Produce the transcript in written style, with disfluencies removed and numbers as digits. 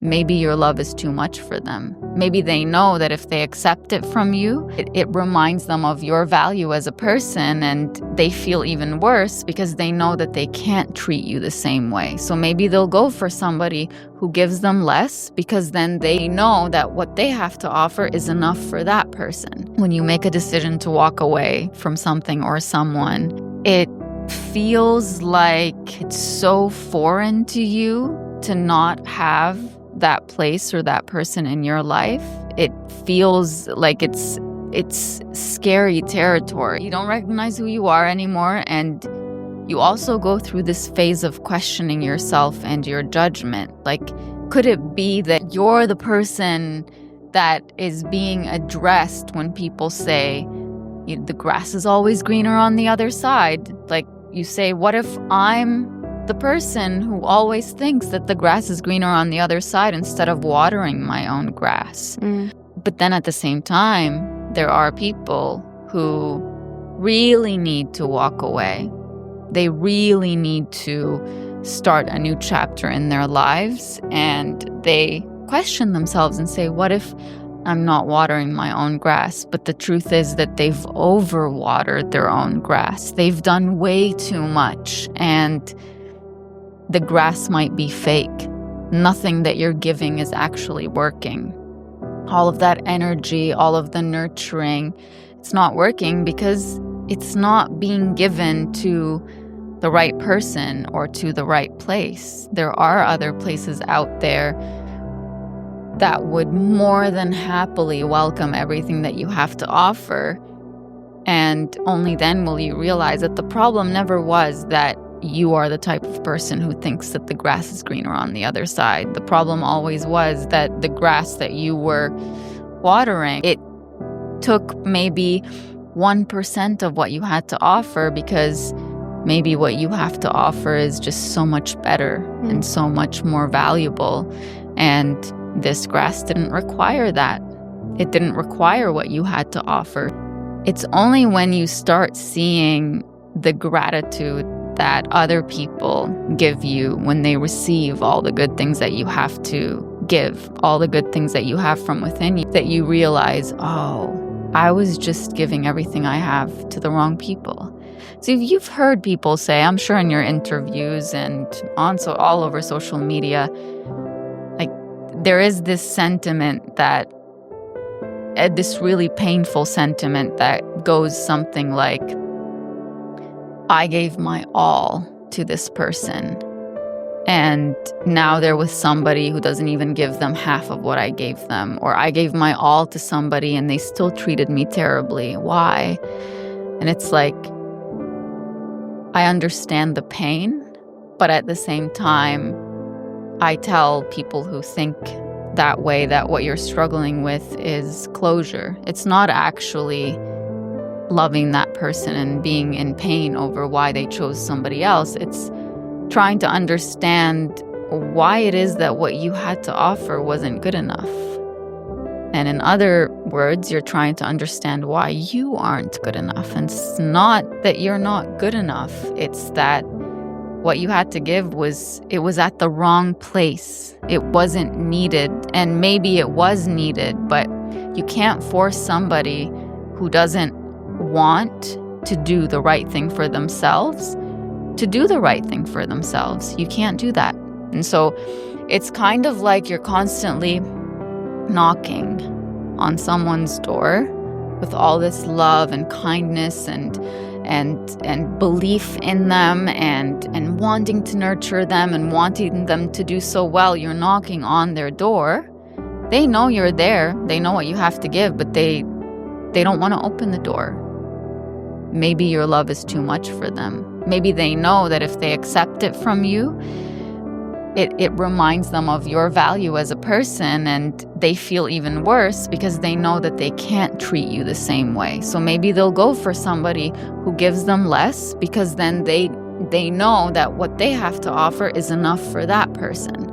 maybe your love is too much for them. Maybe they know that if they accept it from you, it reminds them of your value as a person, and they feel even worse because they know that they can't treat you the same way. So maybe they'll go for somebody who gives them less because then they know that what they have to offer is enough for that person. When you make a decision to walk away from something or someone, it feels like it's so foreign to you to not have that place or that person in your life. It feels like it's scary territory. You don't recognize who you are anymore, and you also go through this phase of questioning yourself and your judgment. Like, could it be that you're the person that is being addressed when people say the grass is always greener on the other side? Like, you say, what if I'm the person who always thinks that the grass is greener on the other side instead of watering my own grass? But then at the same time, there are people who really need to walk away. They really need to start a new chapter in their lives, and they question themselves and say, what if I'm not watering my own grass? But the truth is that they've overwatered their own grass. They've done way too much, and the grass might be fake. Nothing that you're giving is actually working. All of that energy, all of the nurturing, it's not working because it's not being given to the right person or to the right place. There are other places out there that would more than happily welcome everything that you have to offer. And only then will you realize that the problem never was that you are the type of person who thinks that the grass is greener on the other side. The problem always was that the grass that you were watering, it took maybe 1% of what you had to offer, because maybe what you have to offer is just so much better and so much more valuable. And this grass didn't require that. It didn't require what you had to offer. It's only when you start seeing the gratitude that other people give you when they receive all the good things that you have to give, all the good things that you have from within you, that you realize, oh, I was just giving everything I have to the wrong people. So you've heard people say, I'm sure in your interviews and also all over social media, like, there is this sentiment that, this really painful sentiment that goes something like, I gave my all to this person, and now they're with somebody who doesn't even give them half of what I gave them. Or I gave my all to somebody and they still treated me terribly. Why? And it's like, I understand the pain, but at the same time, I tell people who think that way that what you're struggling with is closure. It's not actually loving that person and being in pain over why they chose somebody else. It's trying to understand why it is that what you had to offer wasn't good enough. And in other words, you're trying to understand why you aren't good enough. And it's not that you're not good enough. It's that what you had to give was at the wrong place. It wasn't needed. And maybe it was needed, but you can't force somebody who doesn't want to do the right thing for themselves to do the right thing for themselves. You can't do that. And so it's kind of like you're constantly knocking on someone's door with all this love and kindness and belief in them and wanting to nurture them and wanting them to do so well. You're knocking on their door. They know you're there. They know what you have to give, but they don't want to open the door. Maybe your love is too much for them. Maybe they know that if they accept it from you, it reminds them of your value as a person, and they feel even worse because they know that they can't treat you the same way. So maybe they'll go for somebody who gives them less because then they know that what they have to offer is enough for that person.